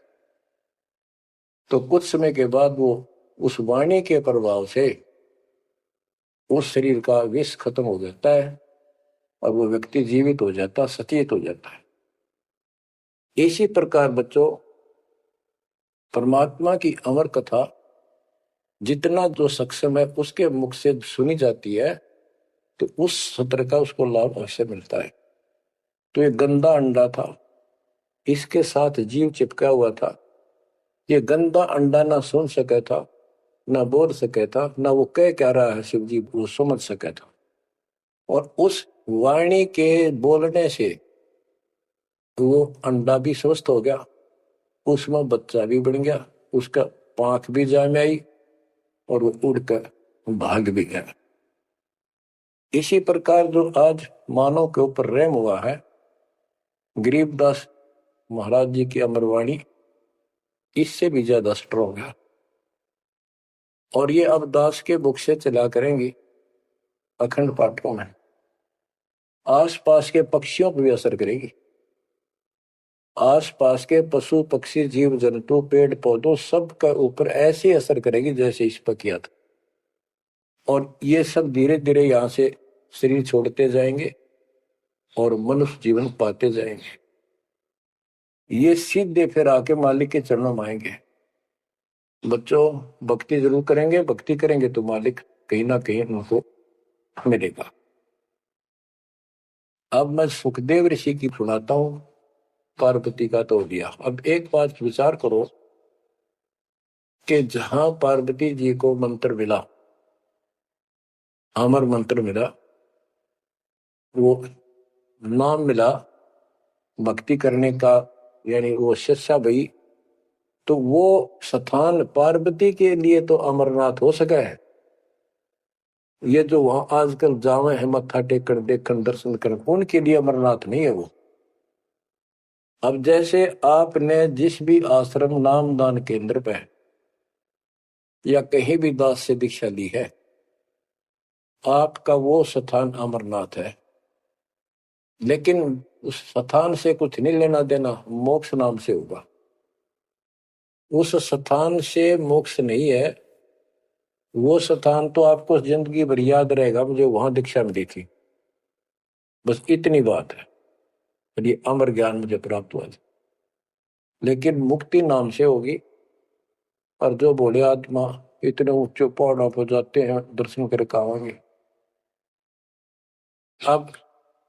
तो कुछ समय के बाद वो उस वाणी के प्रभाव से उस शरीर का विष खत्म हो जाता है और वो व्यक्ति जीवित हो जाता, सचेत हो जाता है। इसी प्रकार बच्चों परमात्मा की अमर कथा जितना जो सक्षम है उसके मुख से सुनी जाती है तो उस सत्र का उसको लाभ अवश्य मिलता है। तो ये गंदा अंडा था, इसके साथ जीव चिपका हुआ था। ये गंदा अंडा ना सुन सका था, ना बोल सके था, ना वो कह क्या रहा है शिव जी वो समझ सका था। और उस वाणी के बोलने से वो अंडा भी स्वस्थ हो गया, उसमें बच्चा भी बन गया, उसका पांख भी जाम आई और वो उड़कर भाग भी गया। इसी प्रकार जो आज मानव के ऊपर रहम हुआ है, गरीबदास महाराज जी की अमरवाणी इससे भी ज्यादा स्ट्रोंग है। और ये अब दास के बुक से चला करेंगी अखंड पाठों में, आसपास के पक्षियों पर भी असर करेगी, आसपास के पशु पक्षी जीव जंतु पेड़ पौधों सब का ऊपर ऐसे असर करेगी जैसे इस पर किया था। और ये सब धीरे धीरे यहां से शरीर छोड़ते जाएंगे और मनुष्य जीवन पाते जाएंगे। ये सीधे फिर आके मालिक के चरणों में आएंगे। बच्चों भक्ति जरूर करेंगे, भक्ति करेंगे तो मालिक कहीं ना कहीं उनको मिलेगा। अब मैं सुखदेव ऋषि की सुनाता हूं, पार्वती का तो दिया। अब एक बात विचार करो कि जहां पार्वती जी को मंत्र मिला, अमर मंत्र मिला, वो नाम मिला भक्ति करने का, यानी वो शिक्षा भई, तो वो स्थान पार्वती के लिए तो अमरनाथ हो सका है। ये जो वहां आजकल जावे है मत्था टेकन देखन दर्शन कर, उनके लिए अमरनाथ नहीं है वो। अब जैसे आपने जिस भी आश्रम नामदान केंद्र पे या कहीं भी दास से दीक्षा ली है, आपका वो स्थान अमरनाथ है। लेकिन उस स्थान से कुछ नहीं लेना देना, मोक्ष नाम से होगा। उस स्थान से मोक्ष नहीं है, वो स्थान तो आपको जिंदगी भर याद रहेगा, मुझे वहां दीक्षा मिली थी, बस इतनी बात है, ये अमर ज्ञान मुझे प्राप्त हुआ था। लेकिन मुक्ति नाम से होगी। और जो बोले आत्मा इतने ऊंचे पहाड़ों पर जाते हैं दर्शन करके आवांगे। अब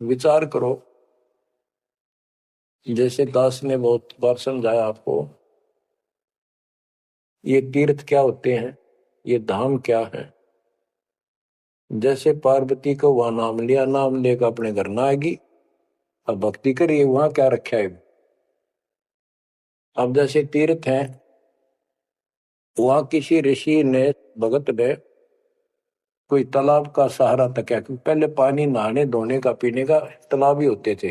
विचार करो, जैसे दास ने बहुत बार समझाया आपको, ये तीर्थ क्या होते हैं, ये धाम क्या है। जैसे पार्वती को वहां नाम लिया, नाम लेकर अपने घर ना आएगी, अब भक्ति करिए, वहां क्या रखा है। अब जैसे तीर्थ है, वहां किसी ऋषि ने भगत ने कोई तालाब का सहारा तकिया, क्योंकि पहले पानी नहाने धोने का पीने का तालाब ही होते थे,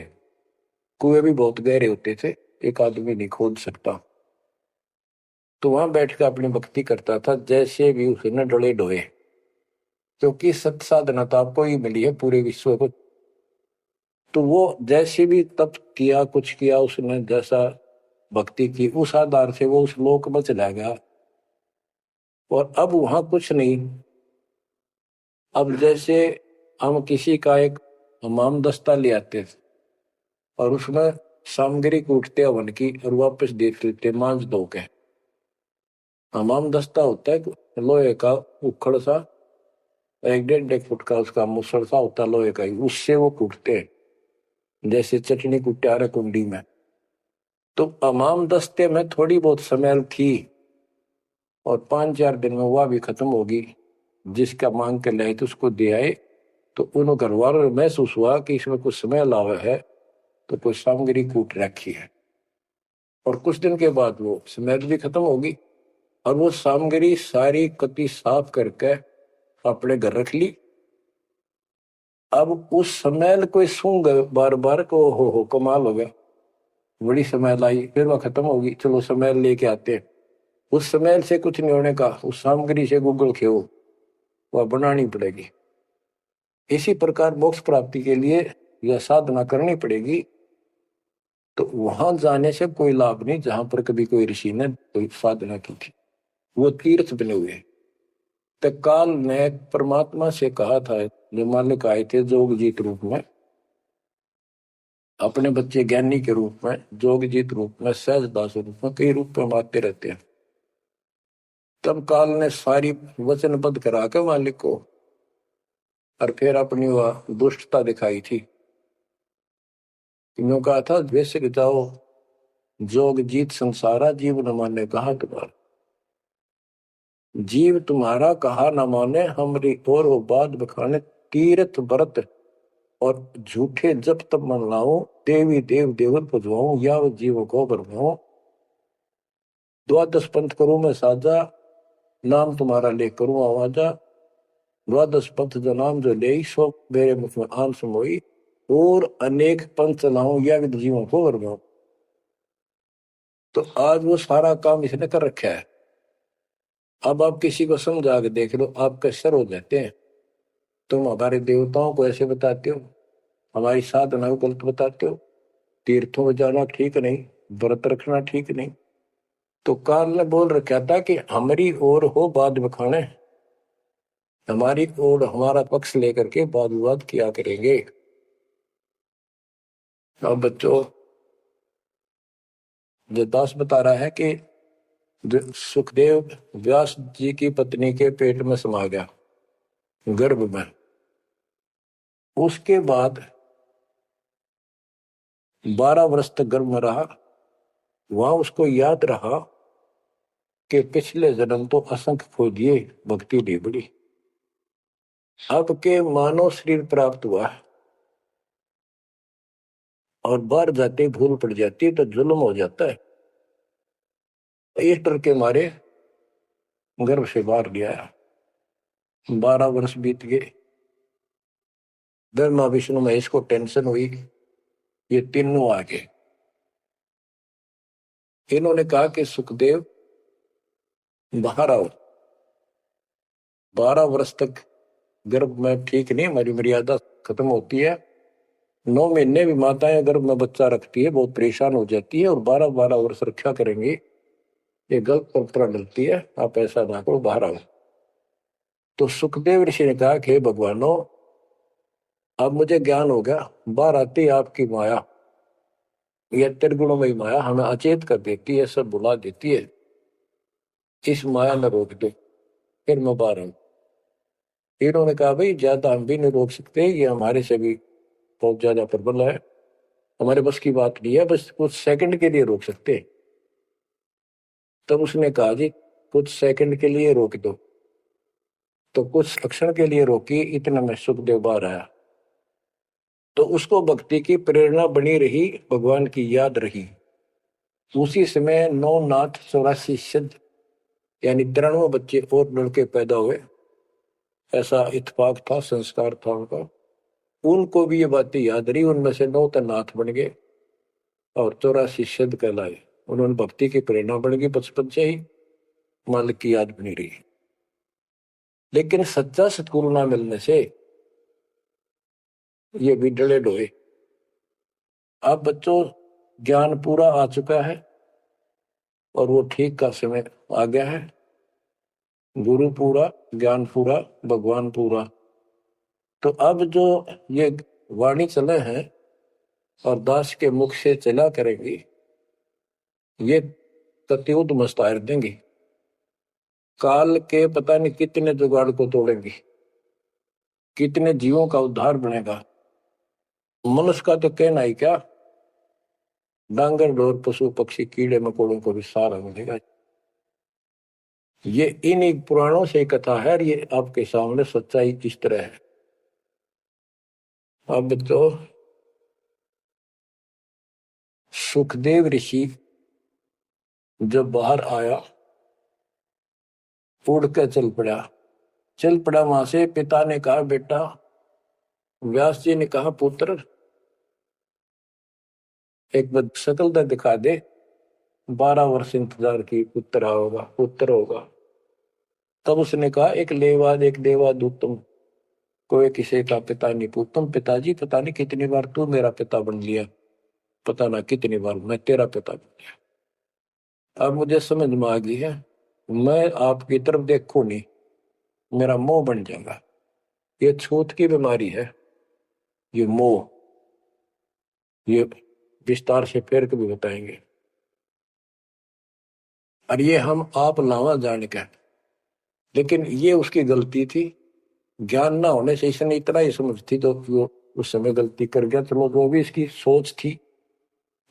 कुएं भी बहुत गहरे होते थे, एक आदमी नहीं खोद सकता। तो वहां बैठकर अपनी भक्ति करता था, जैसे भी उसने डोले डोए, क्योंकि सत साधना तो आपको ही मिली है पूरे विश्व को। तो वो जैसे भी तप किया, कुछ किया उसने, जैसा भक्ति की, उस आधार से वो उस लोक में चला गया। और अब वहां कुछ नहीं। अब जैसे हम किसी का एक हमाम दस्ता ले आते थे और उसमें सामग्री कूटते हवन की और वापस देते थे मांझ धो के। हमाम दस्ता होता है लोहे का उखड़ सा, 1-1.5 फुट का उसका मुसड़ सा होता लोहे का ही, उससे वो कूटते हैं जैसे चटनी कुटा रहे कुंडी में। तो हमाम दस्ते में थोड़ी बहुत स्मेल थी और 5-4 दिन में वह भी खत्म होगी। जिसका मांग के लाए तो उसको दे आए, तो उन घर वालों महसूस हुआ कि इसमें कुछ स्मेल आवा है, तो कोई सामग्री कूट रखी है। और कुछ दिन के बाद वो स्मेल भी खत्म होगी और वो सामग्री सारी कति साफ करके अपने घर रख ली। अब उस स्मेल कोई सूंघ बार बार को हो कमाल हो गया, बड़ी स्मेल आई, फिर वह खत्म होगी, चलो स्मेल लेके आते हैं। उस स्मेल से कुछ नहीं होने का, उस सामग्री से गूगल खेओ, वह बनानी पड़ेगी। इसी प्रकार मोक्ष प्राप्ति के लिए यह साधना करनी पड़ेगी। तो वहां जाने से कोई लाभ नहीं जहां पर कभी कोई ऋषि ने कोई साधना की थी, वो तीर्थ बने हुए। तो काल ने परमात्मा से कहा था, जो मालिक आए थे जोगजीत रूप में, अपने बच्चे ज्ञानी के रूप में, जोगजीत रूप में, सहजदास रूप में, कई रूप में आते रहते हैं। तब काल ने सारी वचनबद्ध करा के मालिक को और फिर अपनी वह दुष्टता दिखाई थी। यूं कहा था, वैसे जाओ जोग जीत संसारा, जीव न माने कहा तुम्हारा। जीव तुम्हारा कहा न माने, हमरी और वो बात बखाने। तीर्थ व्रत और झूठे जब तब मन लाओ, देवी देव देवर पुजवाऊं, या जीव को बरवाऊं। द्वादश पंथ करूं मैं साजा, नाम तुम्हारा ले करूं आवाजा। द्वादश पंथ जो नाम जो ले सो मेरे मुख में आन समोई, और अनेक पंथ चलाऊं या जीवों को वर्गाऊं। तो आज वो सारा काम इसने कर रखा है। अब आप किसी को समझा के देख लो, आपके सर हो जाते हैं। तुम हमारे देवताओं को ऐसे बताते हो, हमारी साधना को गलत बताते हो, तीर्थों में जाना ठीक नहीं, व्रत रखना ठीक नहीं। तो काल ने बोल रखा था कि हमारी ओर हो बाद में खाने, हमारी ओर हमारा पक्ष लेकर के वाद विवाद किया करेंगे। अब बच्चों, जो दास बता रहा है कि सुखदेव व्यास जी की पत्नी के पेट में समा गया, गर्भ में। उसके बाद 12 वर्ष तक गर्भ में रहा। वहां उसको याद रहा कि पिछले जन्म तो असंख्य खो दिए, भक्ति नहीं बड़ी। अब के मानव शरीर प्राप्त हुआ और बाहर जाते भूल पड़ जाती है तो जुल्म हो जाता है। इस डर के मारे गर्भ से बाहर लिया। 12 वर्ष बीत गए। ब्रह्मा विष्णु महेश को टेंशन हुई, ये तीनों आ गए। इन्होंने कहा कि सुखदेव बाहर आओ। 12 वर्ष तक गर्भ में ठीक नहीं, हमारी मर्यादा खत्म होती है। 9 महीने भी माताएं गर्भ में बच्चा रखती है, बहुत परेशान हो जाती है, और 12-12 वर्ष रक्षा करेंगे, ये गलत परंपरा डलती है, आप ऐसा ना करो, बाहर आओ। तो सुखदेव ऋषि ने कहा कि भगवानों, अब मुझे ज्ञान हो गया, बाहर आती आपकी माया, यह त्रिगुणों में माया हमें अचेत कर देती है, सब बुला देती है, इस माया में रोक दे, फिर मैं बाहर आऊं। इन्होंने कहा भाई ज्यादा हम भी नहीं रोक सकते, ये हमारे से भी बहुत ज्यादा प्रबल है, हमारे बस की बात नहीं है, बस कुछ सेकंड के लिए रोक सकते। तब उसने कहा जी कुछ सेकंड के लिए रोक दो। तो कुछ क्षण के लिए रोकी, इतना में सुखदेव बाहर आया। तो उसको भक्ति की प्रेरणा बनी रही, भगवान की याद रही। उसी समय 9 नाथ 84 सिद्ध यानी 93 बच्चे और लड़के पैदा हुए। ऐसा इत्तेफाक था, संस्कार था उनका। उनको भी ये बातें याद रही, उनमें से 9 तो नाथ बन गए और 84 सिद्ध कहलाए। उन्होंने भक्ति की प्रेरणा बढ़ गई, बचपन से ही मालिक की याद बनी रही। लेकिन सच्चा सतगुरु ना मिलने से ये भी डले डोए। अब बच्चों ज्ञान पूरा आ चुका है और वो ठीक का समय आ गया है। गुरु पूरा, ज्ञान पूरा, भगवान पूरा। तो अब जो ये वाणी चले हैं और दास के मुख से चला करेंगी, ये कत्युत मस्तार देंगी, काल के पता नहीं कितने जुगाड़ को तोड़ेंगी, कितने जीवों का उद्धार बनेगा। मनुष्य का तो कहना ही क्या, डांगर डोर पशु पक्षी कीड़े मकोड़ों को भी सहारा मिलेगा। ये इन पुराणों से कथा है, ये आपके सामने सच्चाई किस तरह है। अब तो सुखदेव ऋषि जब बाहर आया, उड़ के चल पड़ा वहां से। पिता ने कहा बेटा, व्यास जी ने कहा पुत्र एक बार शकल तो दिखा दे। 12 वर्ष इंतजार की, पुत्र होगा पुत्र होगा। तब उसने कहा एक लेवाद एक देवाद उत्तम, कोई किसी का पिता नहीं पूतम। पिताजी पता नहीं कितनी बार तू मेरा पिता बन लिया, पता ना कितनी बार मैं तेरा पिता बन गया। अब मुझे समझ में आ गई है, मैं आपकी तरफ देखूं नहीं, मेरा मोह बन जाएगा। ये छूत की बीमारी है, ये मोह। ये विस्तार से फिर कभी बताएंगे। और ये हम आप लावा जाने का, लेकिन ये उसकी गलती थी। ज्ञान ना होने से इसने इतना ही समझ थी तो वो उस समय गलती कर गया। चलो वो भी इसकी सोच थी।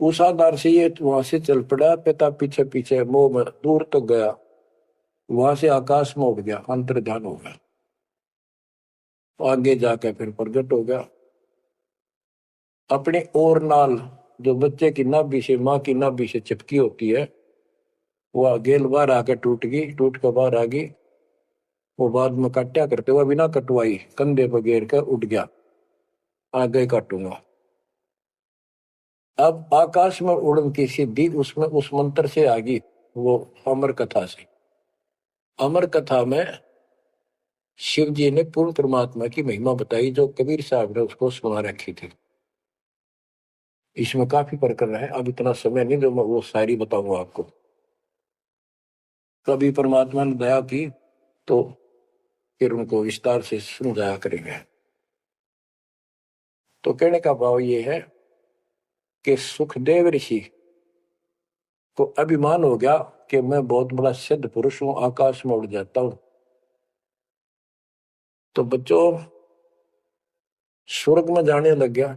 उस आधार से ये वहां से चल पड़ा, पिता पीछे पीछे मोह में दूर तक गया। वहां से आकाश में उठ गया, अंतर ध्यान हो गया, आगे जाकर फिर प्रगट हो गया। अपने और नाल जो बच्चे की नाभि से, माँ की नाभि से चिपकी होती है, वो गेल बाहर आकर टूट गई, टूट कर बाहर आ गई। वो बाद में काटा करते हुए बिना कटवाई कंधे पर घेर कर उठ गया, आगे काटूंगा। अब आकाश में उड़न की सिद्धि उसमें उस मंत्र से आ गई, वो अमर कथा से। अमर कथा में शिव जी ने पूर्ण परमात्मा की महिमा बताई, जो कबीर साहब ने उसको सुना रखी थी। इसमें काफी प्रकरण है, अब इतना समय नहीं जो मैं वो सारी बताऊंगा आपको। कभी परमात्मा ने दया की तो फिर उनको विस्तार से समझाया करेंगे। तो कहने का भाव ये है कि सुखदेव ऋषि को अभिमान हो गया कि मैं बहुत बड़ा सिद्ध पुरुष हूं, आकाश में उड़ जाता हूं। तो बच्चों स्वर्ग में जाने लग गया,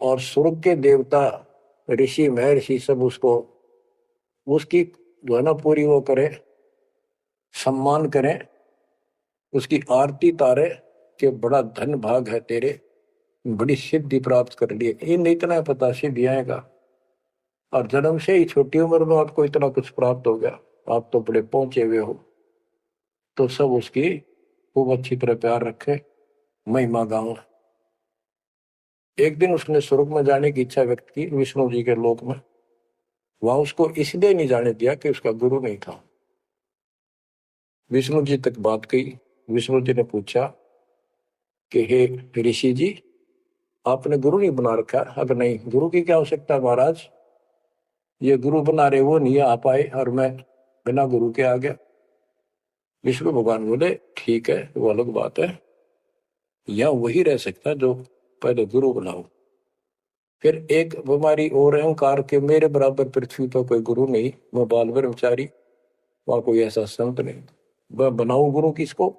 और स्वर्ग के देवता ऋषि महर्षि सब उसको उसकी जो है ना पूरी वो करे, सम्मान करें, उसकी आरती तारे कि बड़ा धन भाग है तेरे, बड़ी सिद्धि प्राप्त कर लिए। इन्हें इतना पता सिद्धि आएगा, और जन्म से ही छोटी उम्र में आपको इतना कुछ प्राप्त हो गया, आप तो बड़े पहुंचे हुए हो। तो सब उसकी खूब अच्छी तरह प्यार रखे, महिमा गाओ। एक दिन उसने स्वर्ग में जाने की इच्छा व्यक्त की, विष्णु जी के लोक में। वहां उसको इसलिए नहीं जाने दिया कि उसका गुरु नहीं था। विष्णु जी तक बात कही। विष्णु जी ने पूछा कि हे ऋषि जी, आपने गुरु नहीं बना रखा? अगर नहीं, गुरु की क्या आवश्यकता है महाराज, ये गुरु बना रहे वो नहीं आ पाए और मैं बिना गुरु के आ गया। विष्णु भगवान बोले ठीक है, वो अलग बात है, या वही रह सकता जो पहले गुरु बनाओ। फिर एक बीमारी और अहंकार के मेरे बराबर पृथ्वी पर कोई गुरु नहीं, मैं बाल ब्रह्मचारी, वहां कोई ऐसा संत नहीं, मैं बनाऊं गुरु किसको?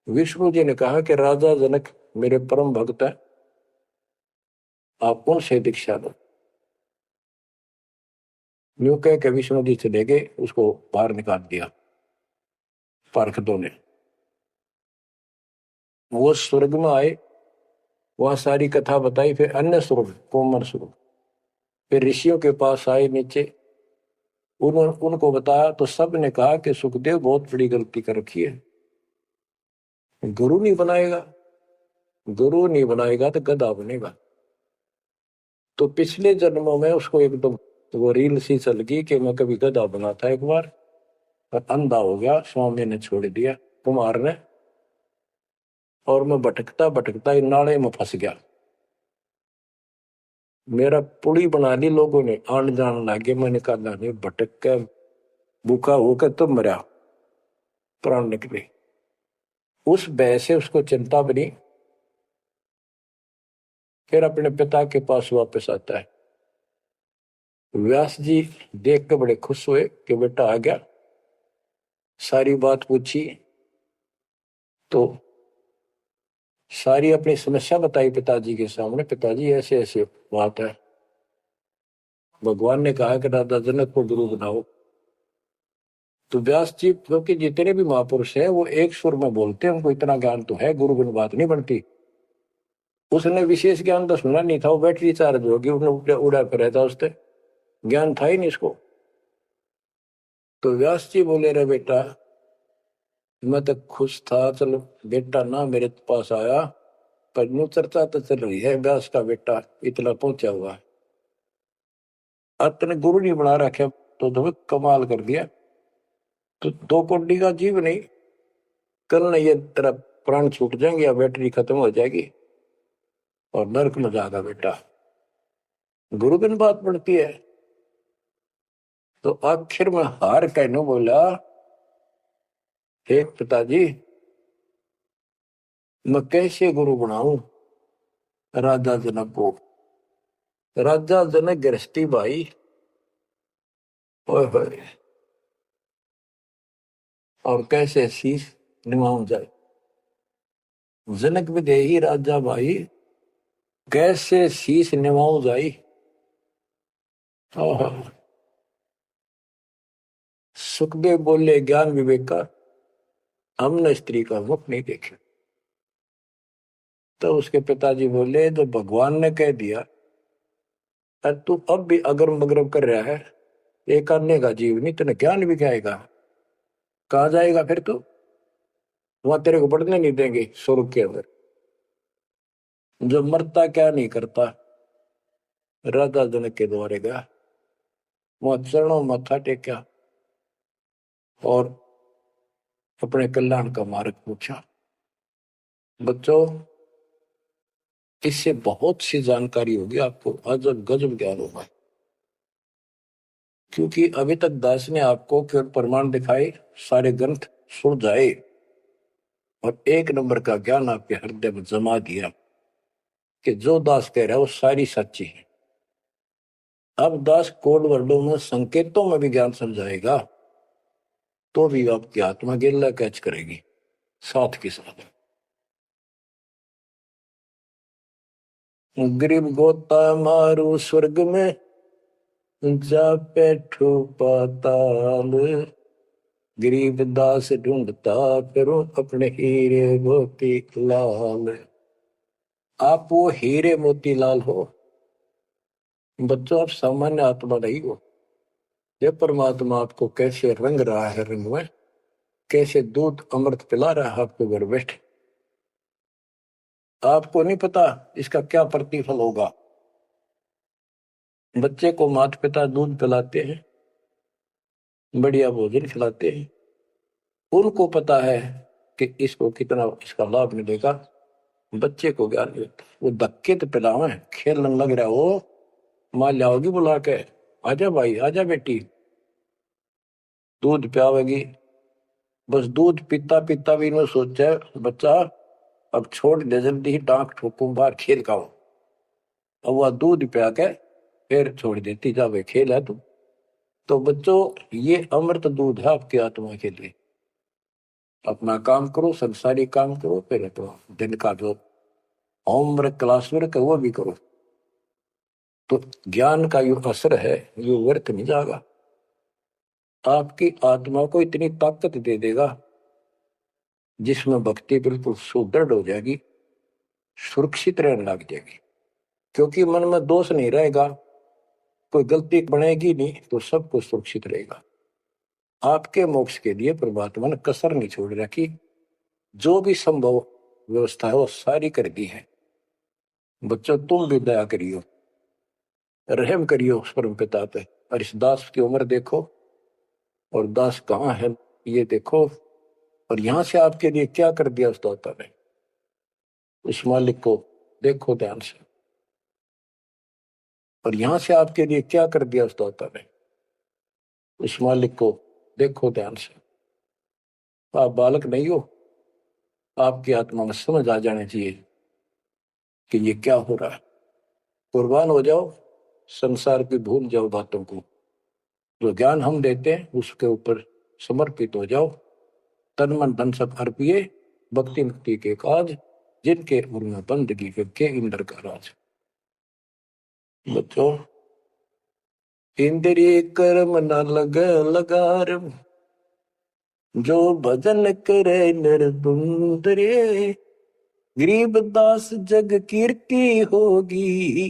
विष्णु जी ने कहा कि राजा जनक मेरे परम भक्त है, आप उनसे दीक्षा लो। यूं कह के विष्णु जी चले गए, उसको बाहर निकाल दिया पार्षदों ने। वो स्वर्ग में आए, वहां सारी कथा बताई। फिर अन्य स्वर्ग, कोमर स्वर्ग, फिर ऋषियों के पास आए नीचे, उनको बताया तो सब ने कहा कि सुखदेव बहुत बड़ी गलती कर रखी है, गुरु नहीं बनाएगा, गुरु नहीं बनाएगा तो गधा बनेगा। तो पिछले जन्मों में उसको एकदम वो रील सी चल गई कि मैं कभी गधा बना था एक बार, और अंधा हो गया, स्वामी ने छोड़ दिया कुमार ने, और मैं भटकता भटकता इन नाले में फंस गया। मेरा पुली बना ली लोगों ने, आन जान लगे, मैंने कहा नहीं, भटक के भूखा होकर तो मरा, प्राण निकले। उस भय से उसको चिंता बनी। फिर अपने पिता के पास वापस आता है। व्यास जी देख के बड़े खुश हुए कि बेटा आ गया। सारी बात पूछी तो सारी अपनी समस्या बताई पिताजी के सामने। पिताजी ऐसे ऐसे बात है, भगवान ने कहा कि राजा जनक को गुरु बनाओ। तो व्यास जी, क्योंकि जितने भी महापुरुष हैं वो एक सुर में बोलते हैं, उनको इतना ज्ञान तो है, गुरु बिन बात नहीं बनती। उसने विशेष ज्ञान तो सुना नहीं था, वो बैटरी चार्ज होगी, उसने उड़ा कर रहता, उससे ज्ञान था ही नहीं इसको। तो व्यास जी बोले रे बेटा, मैं तो खुश था, चलो बेटा ना मेरे पास आया, पर यूं चर्चा तो चल रही है व्यास का बेटा इतना पहुंचा हुआ है, अपने गुरु नहीं बना रखे, तो तुम्हें कमाल कर दिया। तो दो कोड़ी का जीव नहीं, कल नहीं ये तेरा प्राण छूट जाएंगे या बैटरी खत्म हो जाएगी और नरक में जाएगा बेटा, गुरु बिन बात पड़ती है। तो आखिर में हार कहने बोला, हे पिताजी, मैं कैसे गुरु बनाऊं राजा जनक को? राजा जनक गृहस्थी भाई, ओए होए, और कैसे शीश निभाऊं जाए। जनक विदेही राजा भाई, कैसे शीश निभाऊं जाई। ओहो। सुखदेव बोले ज्ञान विवेक का, हमने स्त्री का मुख नहीं देखा। तो उसके पिताजी बोले तो भगवान ने कह दिया, और तू अब भी अगरम बगरम कर रहा है, एक अन्य का जीव नहीं, तेने ज्ञान भी क्या आएगा? कहाँ जाएगा फिर तू? वहां तेरे को पढ़ने नहीं देंगे स्वर्ग के अंदर। जो मरता क्या नहीं करता, राजा जनक के द्वारे गया, वहां चरणों मत्था टेका और अपने कल्याण का मार्ग पूछा। बच्चों, इससे बहुत सी जानकारी होगी आपको, अजब गजब ज्ञान होगा। क्योंकि अभी तक दास ने आपको केवल प्रमाण दिखाए, सारे ग्रंथ सुन जाए और एक नंबर का ज्ञान आपके हृदय में जमा दिया कि जो दास कह रहा है वो सारी सच्ची है। अब दास कोड वर्डों में संकेतों में भी ज्ञान समझाएगा तो भी आपकी आत्मा गिल्ला कैच करेगी साथ के साथ। गरीब गोता मारू स्वर्ग में, जा बैठो पाताल, गरीब दास ढूंढता फिरो अपने हीरे मोती लाल। आप वो हीरे मोती लाल हो बच्चों, आप सामान्य आत्मा नहीं हो। ये परमात्मा आपको कैसे रंग रहा है, रंग में कैसे दूध अमृत पिला रहा है आपके घर बैठे। आपको नहीं पता इसका क्या प्रतिफल होगा। बच्चे को माता पिता दूध पिलाते हैं, बढ़िया भोजन खिलाते हैं, उनको पता है कि इसको कितना इसका लाभ मिलेगा। बच्चे को ज्ञान नहीं होता, वो धक्के तो पिलावे, खेलने लग रहा हो, माँ लाओगी बुला के, आजा भाई आजा बेटी, दूध पियावेगी। बस दूध पीता पीता भी इन्होंने सोचा बच्चा अब छोड़ दे, जल्दी ही डांक ठोकूं बाहर खेल का हो। अब वह दूध पिया के फिर छोड़ देती, जा वे खेल है तू। तो बच्चों, ये अमृत दूध है आपकी आत्मा के लिए। अपना काम करो, संसारी काम करो, फिर तो दिन का जो होमवर्क क्लास वर्क है वो भी करो, तो ज्ञान का जो असर है ये व्यर्थ नहीं जाएगा। आपकी आत्मा को इतनी ताकत दे देगा जिसमें भक्ति बिल्कुल सुदृढ़ हो जाएगी, सुरक्षित रहने लग जाएगी। क्योंकि मन में दोष नहीं रहेगा, कोई गलती बनेगी नहीं, तो सब कुछ सुरक्षित रहेगा। आपके मोक्ष के लिए परमात्मा ने कसर नहीं छोड़ रखी, जो भी संभव व्यवस्था है वो सारी कर दी है। बच्चों, तुम भी दया करियो, रहम करियो उस परम पिता पे। और इस दास की उम्र देखो और दास कहाँ है ये देखो, और यहां से आपके लिए क्या कर दिया उस दाता ने। उस मालिक को देखो ध्यान से, और यहां से आपके लिए क्या कर दिया उस दाता ने। उस मालिक को देखो ध्यान से। आप बालक नहीं हो, आपकी आत्मा में समझ आ जाने चाहिए कि ये क्या हो रहा है। कुर्बान हो जाओ, संसार की भूल जाओ बातों को, जो ज्ञान हम देते हैं उसके ऊपर समर्पित हो जाओ। तन मन धन सब अर्पिए, भक्ति मुक्ति के काज, जिनके उनमें बंदगी के इंद्र का राज। बच्चों, इंद्रिय कर्म न लग लगार, जो भजन करे निर्दुंदरे, गरीब दास जग कीर्ति होगी,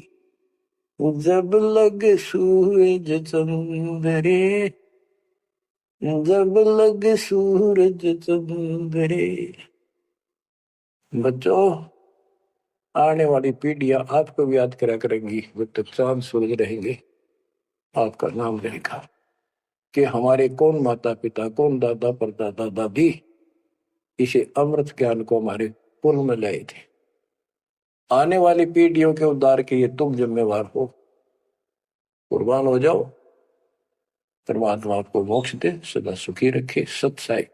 जब लग सूरज चंद्रे, जब लग सूरज चंद्रे। बच्चों, आने वाली पीढ़ियां आपको भी याद करा करेंगी, जब तक चांद सूरज रहेंगे आपका नाम रहेगा कि हमारे कौन माता पिता, कौन दादा परदादा दादी इसे अमृत ज्ञान को हमारे कुल में लाए थे। आने वाली पीढ़ियों के उद्धार के लिए तुम जिम्मेवार हो, कुर्बान हो जाओ। परमात्मा आपको मोक्ष दे, सदा सुखी रखे। सत साई।